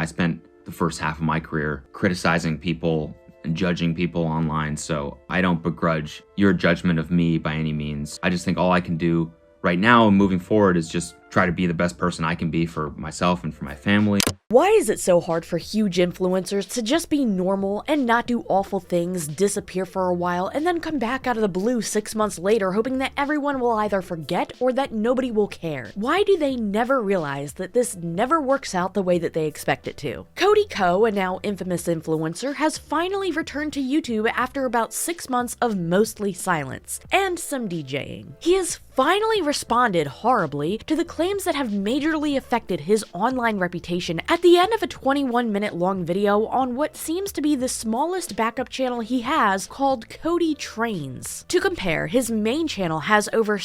spent the first half of my career criticizing people and judging people online, so I don't begrudge your judgment of me by any means. I just think all I can do right now and moving forward is just try to be the best person I can be for myself and for my family. Why is it so hard for huge influencers to just be normal and not do awful things, disappear for a while, and then come back out of the blue 6 months later hoping that everyone will either forget or that nobody will care? Why do they never realize that this never works out the way that they expect it to? Cody Ko, a now infamous influencer, has finally returned to YouTube after about 6 months of mostly silence and some DJing. He has finally responded horribly to the claims that have majorly affected his online reputation at the end of a 21-minute long video on what seems to be the smallest backup channel he has, called Cody Trains. To compare, his main channel has over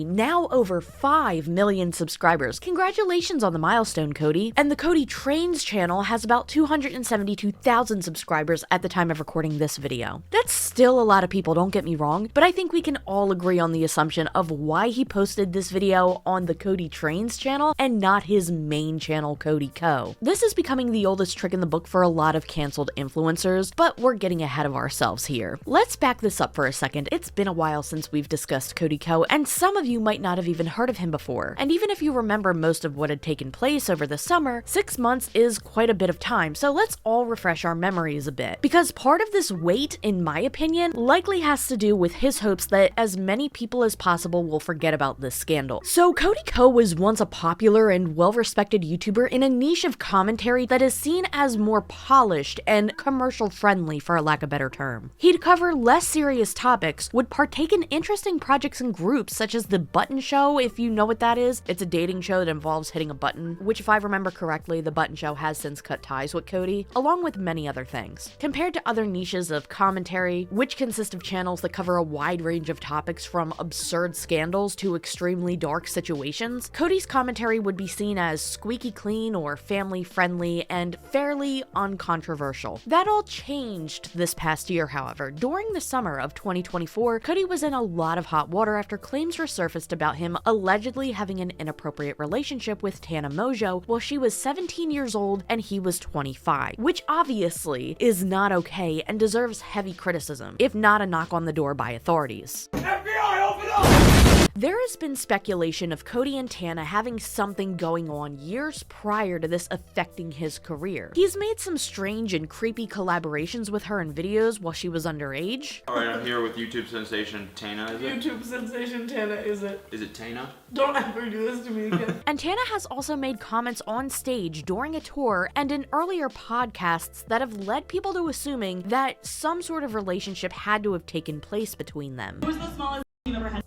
now over 5 million subscribers. Congratulations on the milestone, Cody. And the Cody Trains channel has about 272,000 subscribers at the time of recording this video. That's still a lot of people, don't get me wrong, but I think we can all agree on the assumption of why he posted this video on the Cody Trains channel and not his main channel, Cody Ko. This is becoming the oldest trick in the book for a lot of canceled influencers, but we're getting ahead of ourselves here. Let's back this up for a second. It's been a while since we've discussed Cody Ko, and some of you might not have even heard of him before. And even if you remember most of what had taken place over the summer, 6 months is quite a bit of time, so let's all refresh our memories a bit. Because part of this wait, in my opinion, likely has to do with his hopes that as many people as possible will forget about this scandal. So Cody Ko was once a popular and well-respected YouTuber in a niche of commentary that is seen as more polished and commercial friendly, for a lack of a better term. He'd cover less serious topics, would partake in interesting projects and groups such as The Button Show, if you know what that is. It's a dating show that involves hitting a button, which if I remember correctly, The Button Show has since cut ties with Cody, along with many other things. Compared to other niches of commentary, which consist of channels that cover a wide range of topics from absurd scandals to extremely dark situations, Cody's commentary would be seen as squeaky clean or family-friendly and fairly uncontroversial. That all changed this past year, however. During the summer of 2024, Cody was in a lot of hot water after claims resurfaced about him allegedly having an inappropriate relationship with TehMimi while she was 17 years old and he was 25, which obviously is not okay and deserves heavy criticism, if not a knock on the door by authorities. FBI, open up! There has been speculation of Cody and Tana having something going on years prior to this affecting his career. He's made some strange and creepy collaborations with her in videos while she was underage. Alright, I'm here with YouTube sensation Tana, is it? YouTube sensation Tana, is it? Is it Tana? Don't ever do this to me again. And Tana has also made comments on stage during a tour and in earlier podcasts that have led people to assuming that some sort of relationship had to have taken place between them. Who's the smallest you've ever had?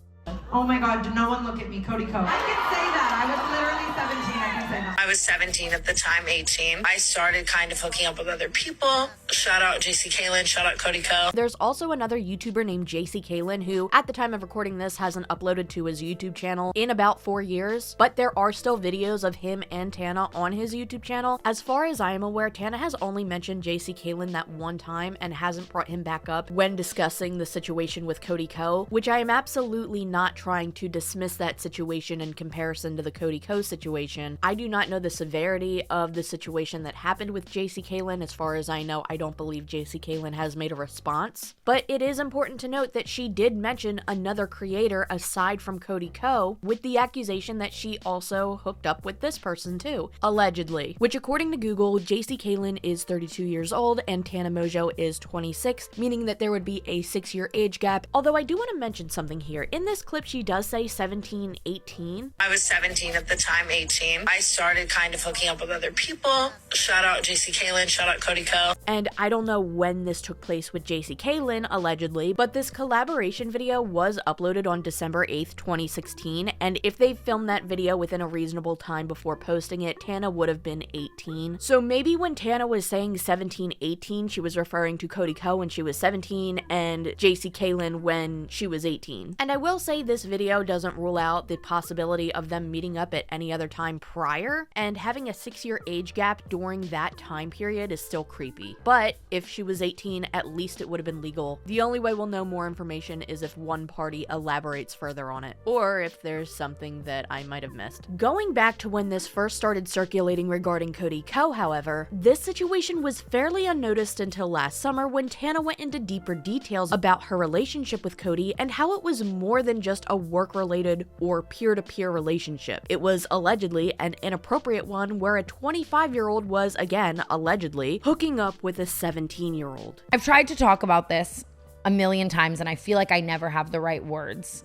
Oh my God, no one look at me, Cody Ko. I can say that. I was literally 17. I can say that. I was 17 at the time, 18. I started kind of hooking up with other people. Shout out JC Kalen, shout out Cody Ko. There's also another YouTuber named JC Kalen who, at the time of recording this, hasn't uploaded to his YouTube channel in about 4 years, but there are still videos of him and Tana on his YouTube channel. As far as I am aware, Tana has only mentioned JC Kalen that one time and hasn't brought him back up when discussing the situation with Cody Ko, which I am absolutely not trying to dismiss that situation in comparison to the Cody Ko situation. I do not know the severity of the situation that happened with JC Kalen. As far as I know, I don't believe JC Kalen has made a response, but it is important to note that she did mention another creator aside from Cody Ko with the accusation that she also hooked up with this person too, allegedly, which according to Google, JC Kalen is 32 years old and TehMimi is 26, meaning that there would be a 6-year age gap. Although I do want to mention something here. In this clip, she does say 17, 18. I was 17 at the time, 18. I started kind of hooking up with other people. Shout out JC Kalen, shout out Cody Ko. And I don't know when this took place with JC Kalen, allegedly, but this collaboration video was uploaded on December 8th, 2016, and if they filmed that video within a reasonable time before posting it, Tana would have been 18. So maybe when Tana was saying 17, 18, she was referring to Cody Ko when she was 17 and JC Kalen when she was 18. And I will say this video doesn't rule out the possibility of them meeting up at any other time prior, and having a 6-year age gap during that time period is still creepy. but if she was 18, at least it would have been legal. The only way we'll know more information is if one party elaborates further on it, or if there's something that I might have missed. Going back to when this first started circulating regarding Cody Ko, however, this situation was fairly unnoticed until last summer when Tana went into deeper details about her relationship with Cody and how it was more than just a work-related or peer-to-peer relationship. It was allegedly an inappropriate one where a 25-year-old was, again, allegedly, hooking up with a 17-year-old. I've tried to talk about this a million times and I feel like I never have the right words.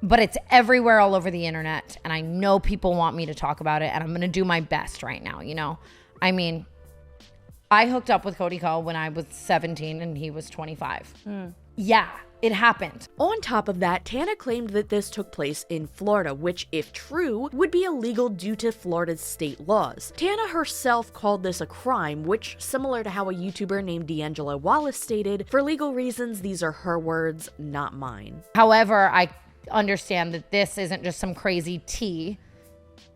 But it's everywhere all over the internet and I know people want me to talk about it and I'm going to do my best right now, you know? I mean, I hooked up with Cody Ko when I was 17 and he was 25. Yeah, it happened. On top of that, Tana claimed that this took place in Florida, which, if true, would be illegal due to Florida's state laws. Tana herself called this a crime, which, similar to how a YouTuber named D'Angelo Wallace stated, for legal reasons, these are her words, not mine. However, I understand that this isn't just some crazy tea.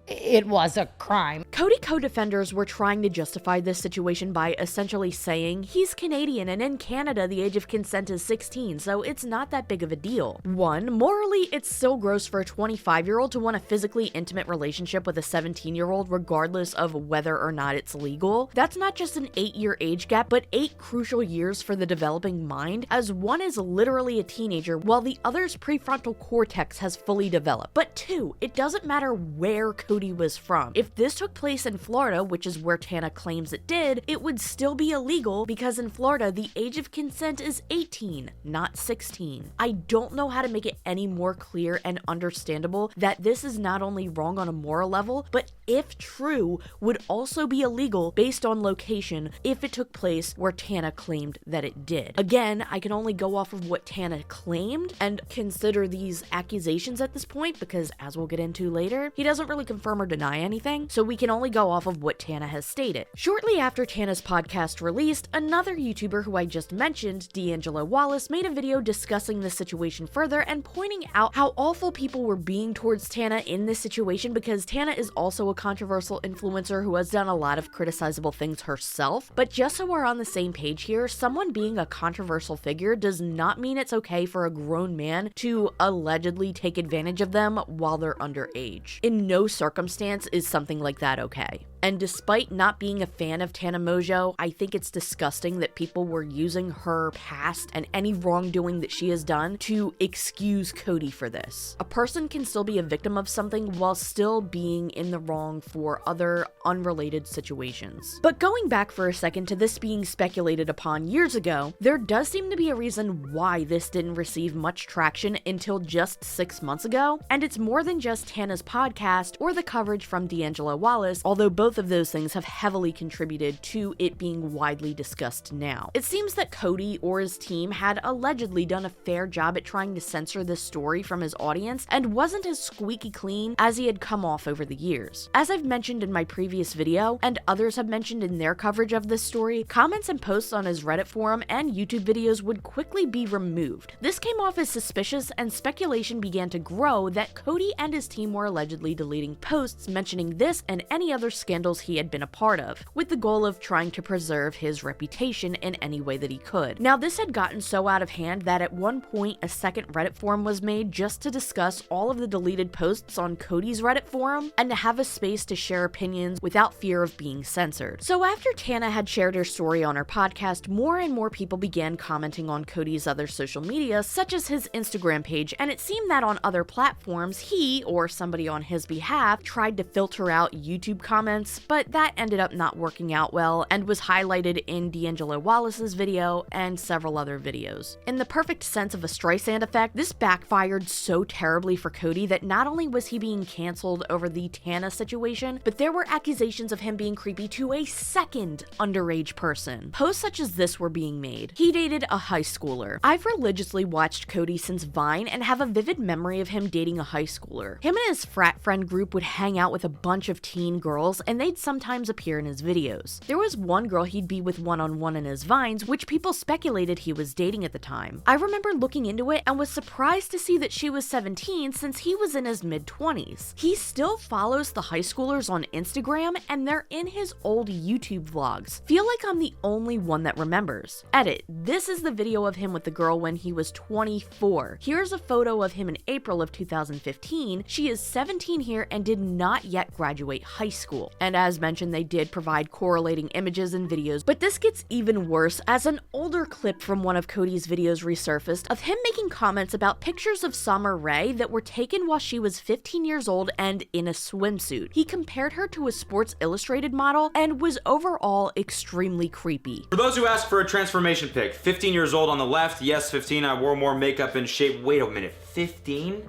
It was a crime. Cody Ko defenders were trying to justify this situation by essentially saying he's Canadian and in Canada the age of consent is 16, so it's not that big of a deal. 1, morally, it's still gross for a 25-year-old to want a physically intimate relationship with a 17-year-old regardless of whether or not it's legal. That's not just an 8-year age gap, but 8 crucial years for the developing mind, as one is literally a teenager while the other's prefrontal cortex has fully developed. But 2, it doesn't matter where Cody was from. If this took place in Florida, which is where Tana claims it did, it would still be illegal because in Florida, the age of consent is 18, not 16. I don't know how to make it any more clear and understandable that this is not only wrong on a moral level, but if true, would also be illegal based on location if it took place where Tana claimed that it did. Again, I can only go off of what Tana claimed and consider these accusations at this point because, as we'll get into later, he doesn't really confirm or deny anything, so we can only go off of what Tana has stated. Shortly after Tana's podcast released, another YouTuber who I just mentioned, D'Angelo Wallace, made a video discussing the situation further and pointing out how awful people were being towards Tana in this situation because Tana is also a controversial influencer who has done a lot of criticizable things herself. But just so we're on the same page here, someone being a controversial figure does not mean it's okay for a grown man to allegedly take advantage of them while they're underage. In no circumstance is something like that okay. And despite not being a fan of Tana Mongeau, I think it's disgusting that people were using her past and any wrongdoing that she has done to excuse Cody for this. A person can still be a victim of something while still being in the wrong for other unrelated situations. But going back for a second to this being speculated upon years ago, there does seem to be a reason why this didn't receive much traction until just 6 months ago, and it's more than just Tana's podcast or the coverage from D'Angelo Wallace, although both of those things have heavily contributed to it being widely discussed now. It seems that Cody or his team had allegedly done a fair job at trying to censor this story from his audience and wasn't as squeaky clean as he had come off over the years. As I've mentioned in my previous video, and others have mentioned in their coverage of this story, comments and posts on his Reddit forum and YouTube videos would quickly be removed. This came off as suspicious and speculation began to grow that Cody and his team were allegedly deleting posts mentioning this and any other scandals he had been a part of, with the goal of trying to preserve his reputation in any way that he could. Now, this had gotten so out of hand that at one point a second Reddit forum was made just to discuss all of the deleted posts on Cody's Reddit forum and to have a space to share opinions without fear of being censored. So after Tana had shared her story on her podcast, more and more people began commenting on Cody's other social media, such as his Instagram page, and it seemed that on other platforms, he, or somebody on his behalf, tried to filter out YouTube comments, but that ended up not working out well and was highlighted in D'Angelo Wallace's video and several other videos. In the perfect sense of a Streisand effect, this backfired so terribly for Cody that not only was he being canceled over the Tana situation, but there were accusations of him being creepy to a second underage person. Posts such as this were being made. He dated a high schooler. I've religiously watched Cody since Vine and have a vivid memory of him dating a high schooler. Him and his frat friend group would hang out with a bunch of teen girls, and and they'd sometimes appear in his videos. There was one girl he'd be with one-on-one in his Vines, which people speculated he was dating at the time. I remember looking into it and was surprised to see that she was 17 since he was in his mid-20s. He still follows the high schoolers on Instagram, and they're in his old YouTube vlogs. Feel like I'm the only one that remembers. Edit. This is the video of him with the girl when he was 24. Here's a photo of him in April of 2015. She is 17 here and did not yet graduate high school. And as mentioned, they did provide correlating images and videos, but this gets even worse as an older clip from one of Cody's videos resurfaced of him making comments about pictures of Summer Rae that were taken while she was 15 years old and in a swimsuit. He compared her to a Sports Illustrated model and was overall extremely creepy. For those who ask for a transformation pic, 15 years old on the left, yes, 15, I wore more makeup and shape. Wait a minute, 15?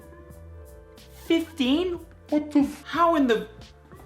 15? What the How in the...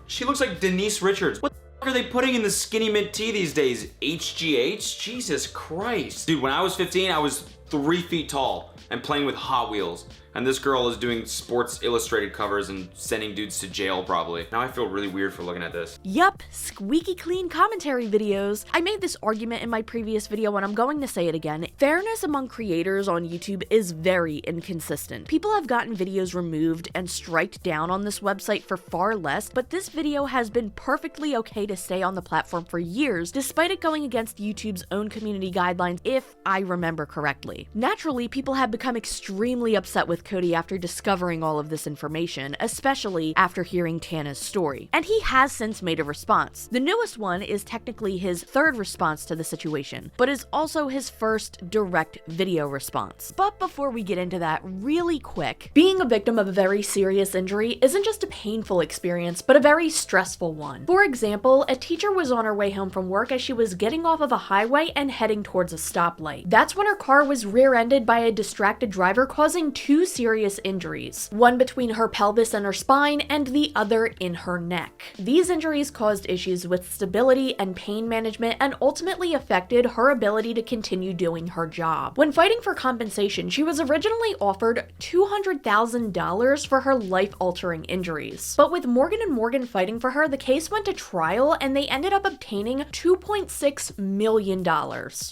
She looks like Denise Richards. What the are they putting in the skinny mint tea these days? HGH? Jesus Christ. Dude, when I was 15, I was 3 feet tall and playing with Hot Wheels. And this girl is doing Sports Illustrated covers and sending dudes to jail probably. Now I feel really weird for looking at this. Yup, squeaky clean commentary videos. I made this argument in my previous video and I'm going to say it again. Fairness among creators on YouTube is very inconsistent. People have gotten videos removed and striked down on this website for far less, but this video has been perfectly okay to stay on the platform for years, despite it going against YouTube's own community guidelines, if I remember correctly. Naturally, people have become extremely upset with Cody after discovering all of this information, especially after hearing Tana's story. And he has since made a response. The newest one is technically his third response to the situation, but is also his first direct video response. But before we get into that, really quick, being a victim of a very serious injury isn't just a painful experience, but a very stressful one. For example, a teacher was on her way home from work as she was getting off of a highway and heading towards a stoplight. That's when her car was rear-ended by a distracted driver, causing 2 serious injuries, one between her pelvis and her spine and the other in her neck. These injuries caused issues with stability and pain management and ultimately affected her ability to continue doing her job. When fighting for compensation, she was originally offered $200,000 for her life-altering injuries. But with Morgan & Morgan fighting for her, the case went to trial and they ended up obtaining $2.6 million.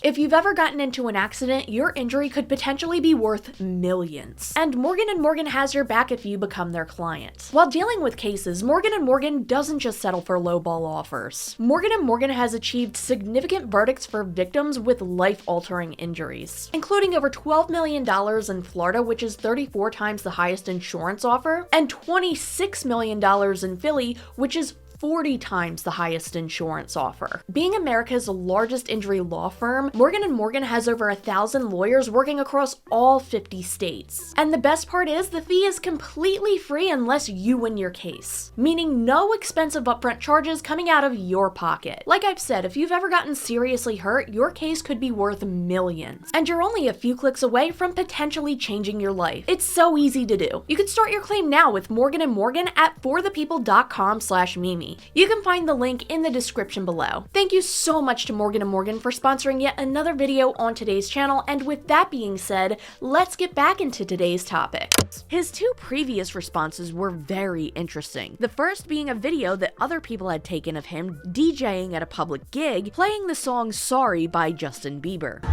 If you've ever gotten into an accident, your injury could potentially be worth millions. And Morgan & Morgan has your back if you become their client. While dealing with cases, Morgan & Morgan doesn't just settle for lowball offers. Morgan & Morgan has achieved significant verdicts for victims with life-altering injuries, including over $12 million in Florida, which is 34 times the highest insurance offer, and $26 million in Philly, which is 40 times the highest insurance offer. Being America's largest injury law firm, Morgan & Morgan has over 1,000 lawyers working across all 50 states. And the best part is, the fee is completely free unless you win your case, meaning no expensive upfront charges coming out of your pocket. Like I've said, if you've ever gotten seriously hurt, your case could be worth millions. And you're only a few clicks away from potentially changing your life. It's so easy to do. You can start your claim now with Morgan & Morgan at forthepeople.com/Mimi. You can find the link in the description below. Thank you so much to Morgan & Morgan for sponsoring yet another video on today's channel, and with that being said, let's get back into today's topic. His 2 previous responses were very interesting. The first being a video that other people had taken of him DJing at a public gig, playing the song Sorry by Justin Bieber.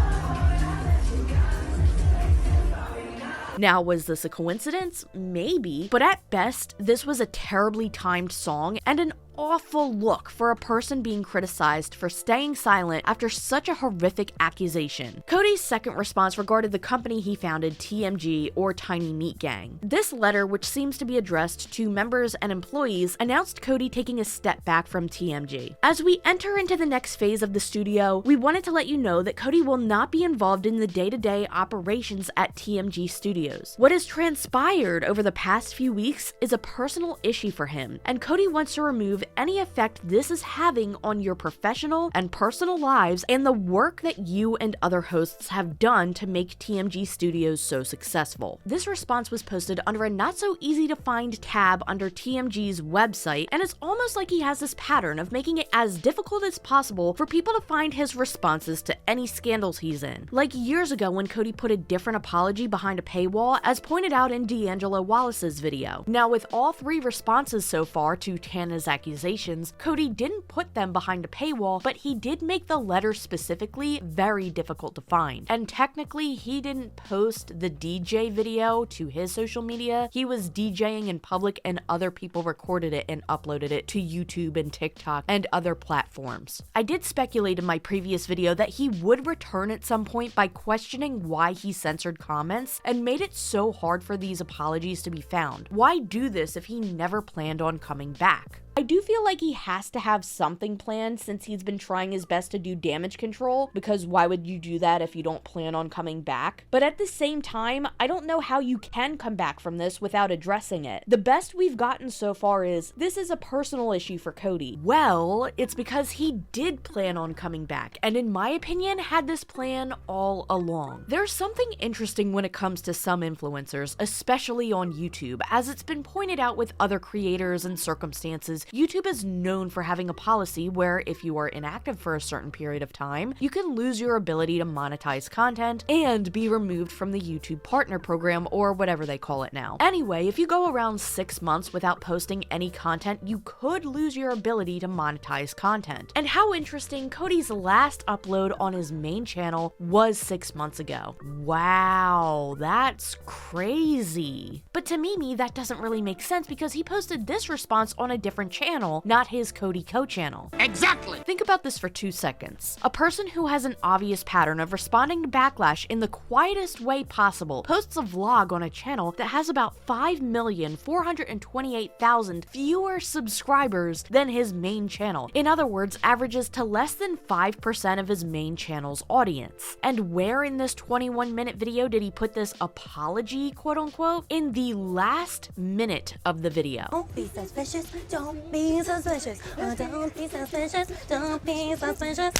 Now, was this a coincidence? Maybe, but at best, this was a terribly timed song and an awful look for a person being criticized for staying silent after such a horrific accusation. Cody's second response regarded the company he founded, TMG, or Tiny Meat Gang. This letter, which seems to be addressed to members and employees, announced Cody taking a step back from TMG. As we enter into the next phase of the studio, we wanted to let you know that Cody will not be involved in the day-to-day operations at TMG Studios. What has transpired over the past few weeks is a personal issue for him, and Cody wants to remove any effect this is having on your professional and personal lives and the work that you and other hosts have done to make TMG Studios so successful. This response was posted under a not so easy to find tab under TMG's website, and it's almost like he has this pattern of making it as difficult as possible for people to find his responses to any scandals he's in. Like years ago when Cody put a different apology behind a paywall, as pointed out in D'Angelo Wallace's video. Now, with all 3 responses so far to Tana's accusation, organizations, Cody didn't put them behind a paywall, but he did make the letter specifically very difficult to find. And technically, he didn't post the DJ video to his social media. He was DJing in public and other people recorded it and uploaded it to YouTube and TikTok and other platforms. I did speculate in my previous video that he would return at some point by questioning why he censored comments and made it so hard for these apologies to be found. Why do this if he never planned on coming back? I do feel like he has to have something planned since he's been trying his best to do damage control, because why would you do that if you don't plan on coming back? But at the same time, I don't know how you can come back from this without addressing it. The best we've gotten so far is, this is a personal issue for Cody. Well, it's because he did plan on coming back, and in my opinion, had this plan all along. There's something interesting when it comes to some influencers, especially on YouTube, as it's been pointed out with other creators and circumstances. YouTube is known for having a policy where if you are inactive for a certain period of time, you can lose your ability to monetize content and be removed from the YouTube partner program or whatever they call it now. Anyway, if you go around 6 months without posting any content, you could lose your ability to monetize content. And how interesting, Cody's last upload on his main channel was 6 months ago. Wow, that's crazy. But to TehMimi, that doesn't really make sense because he posted this response on a different channel, not his Cody Ko channel. Exactly! Think about this for 2 seconds. A person who has an obvious pattern of responding to backlash in the quietest way possible posts a vlog on a channel that has about 5,428,000 fewer subscribers than his main channel. In other words, averages to less than 5% of his main channel's audience. And where in this 21-minute video did he put this apology, quote unquote? In the last minute of the video. Don't be suspicious, don't be suspicious, don't be suspicious, don't be suspicious.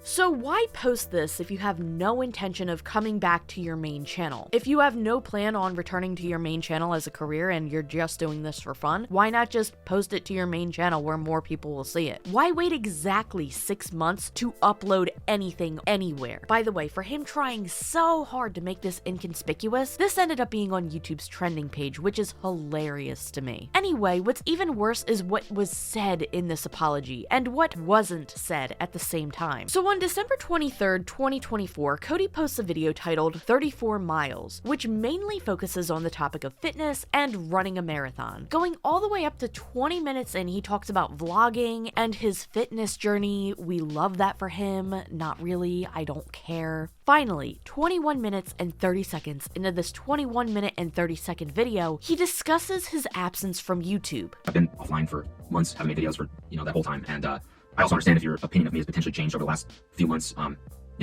So why post this if you have no intention of coming back to your main channel? If you have no plan on returning to your main channel as a career and you're just doing this for fun, why not just post it to your main channel where more people will see it? Why wait exactly 6 months to upload anything anywhere? By the way, for him trying so hard to make this inconspicuous, this ended up being on YouTube's trending page, which is hilarious to me. Anyway, what's even worse is what was said in this apology and what wasn't said at the same time. So on December 23rd, 2024, Cody posts a video titled 34 Miles, which mainly focuses on the topic of fitness and running a marathon. Going all the way up to 20 minutes in, he talks about vlogging and his fitness journey. We love that for him. Not really, I don't care. Finally, 21 minutes and 30 seconds into this 21 minute and 30 second video, he discusses his absence from YouTube. I've been offline for months, haven't made videos for, that whole time. And I also understand if your opinion of me has potentially changed over the last few months. I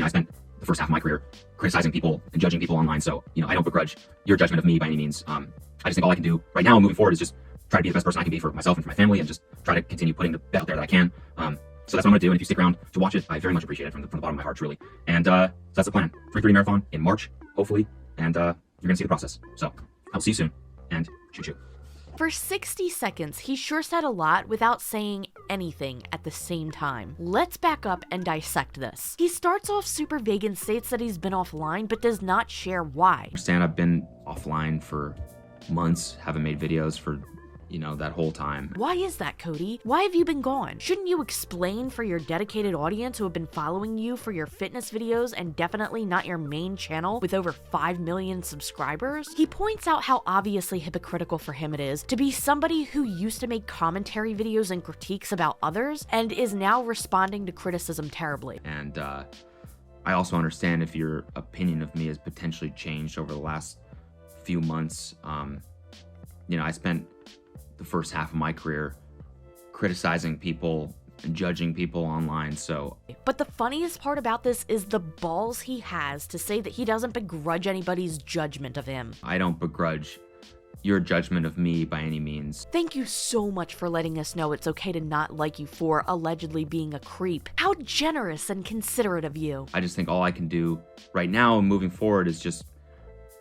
spent the first half of my career criticizing people and judging people online. So, I don't begrudge your judgment of me by any means. I just think all I can do right now moving forward is just try to be the best person I can be for myself and for my family and just try to continue putting the best out there that I can. So that's what I'm gonna do. And if you stick around to watch it, I very much appreciate it from the bottom of my heart, truly. And so that's the plan. 3:30 marathon in March, hopefully. And you're gonna see the process. So I'll see you soon. And choo-choo. For 60 seconds, he sure said a lot without saying anything at the same time. Let's back up and dissect this. He starts off super vague and states that he's been offline, but does not share why. I understand I've been offline for months, haven't made videos for that whole time. Why is that, Cody? Why have you been gone? Shouldn't you explain for your dedicated audience who have been following you for your fitness videos and definitely not your main channel with over 5 million subscribers? He points out how obviously hypocritical for him it is to be somebody who used to make commentary videos and critiques about others and is now responding to criticism terribly. And I also understand if your opinion of me has potentially changed over the last few months. I spent the first half of my career criticizing people and judging people online, so. But the funniest part about this is the balls he has to say that he doesn't begrudge anybody's judgment of him. I don't begrudge your judgment of me by any means. Thank you so much for letting us know it's okay to not like you for allegedly being a creep. How generous and considerate of you. I just think all I can do right now moving forward is just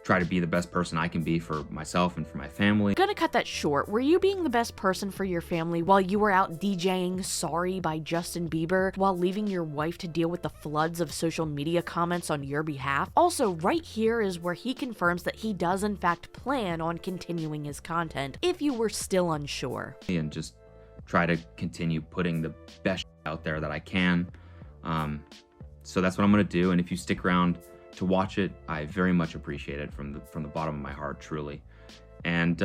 try to be the best person I can be for myself and for my family. Gonna cut that short. Were you being the best person for your family while you were out DJing Sorry by Justin Bieber while leaving your wife to deal with the floods of social media comments on your behalf? Also, right here is where he confirms that he does in fact plan on continuing his content, if you were still unsure. And just try to continue putting the best out there that I can. So that's what I'm gonna do, and if you stick around to watch it, I very much appreciate it from the bottom of my heart, truly. And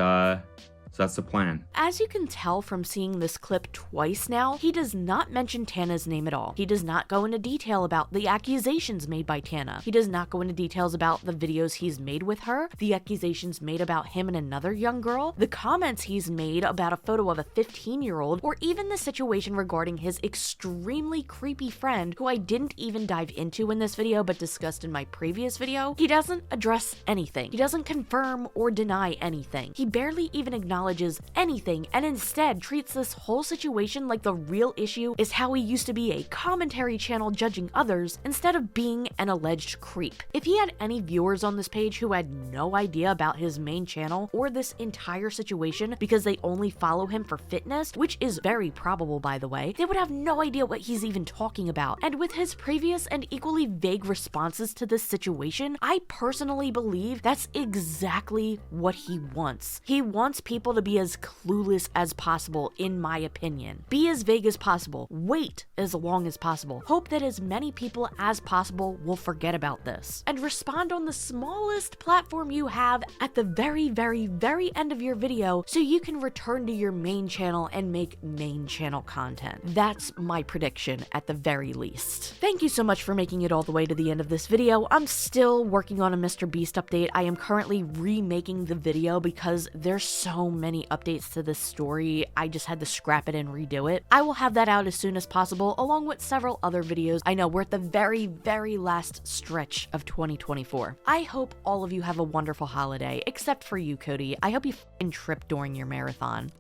so that's the plan. As you can tell from seeing this clip twice now, he does not mention Tana's name at all. He does not go into detail about the accusations made by Tana. He does not go into details about the videos he's made with her, the accusations made about him and another young girl, the comments he's made about a photo of a 15-year-old, or even the situation regarding his extremely creepy friend who I didn't even dive into in this video but discussed in my previous video. He doesn't address anything. He doesn't confirm or deny anything. He barely even acknowledges anything, and instead treats this whole situation like the real issue is how he used to be a commentary channel judging others instead of being an alleged creep. If he had any viewers on this page who had no idea about his main channel or this entire situation because they only follow him for fitness, which is very probable by the way, they would have no idea what he's even talking about. And with his previous and equally vague responses to this situation, I personally believe that's exactly what he wants. He wants people to be as clueless as possible, in my opinion. Be as vague as possible. Wait as long as possible. Hope that as many people as possible will forget about this. And respond on the smallest platform you have at the very, very, very end of your video so you can return to your main channel and make main channel content. That's my prediction at the very least. Thank you so much for making it all the way to the end of this video. I'm still working on a Mr. Beast update. I am currently remaking the video because there's so many updates to this story. I just had to scrap it and redo it. I will have that out as soon as possible, along with several other videos. I know we're at the very, very last stretch of 2024. I hope all of you have a wonderful holiday, except for you, Cody. I hope you f***ing trip during your marathon.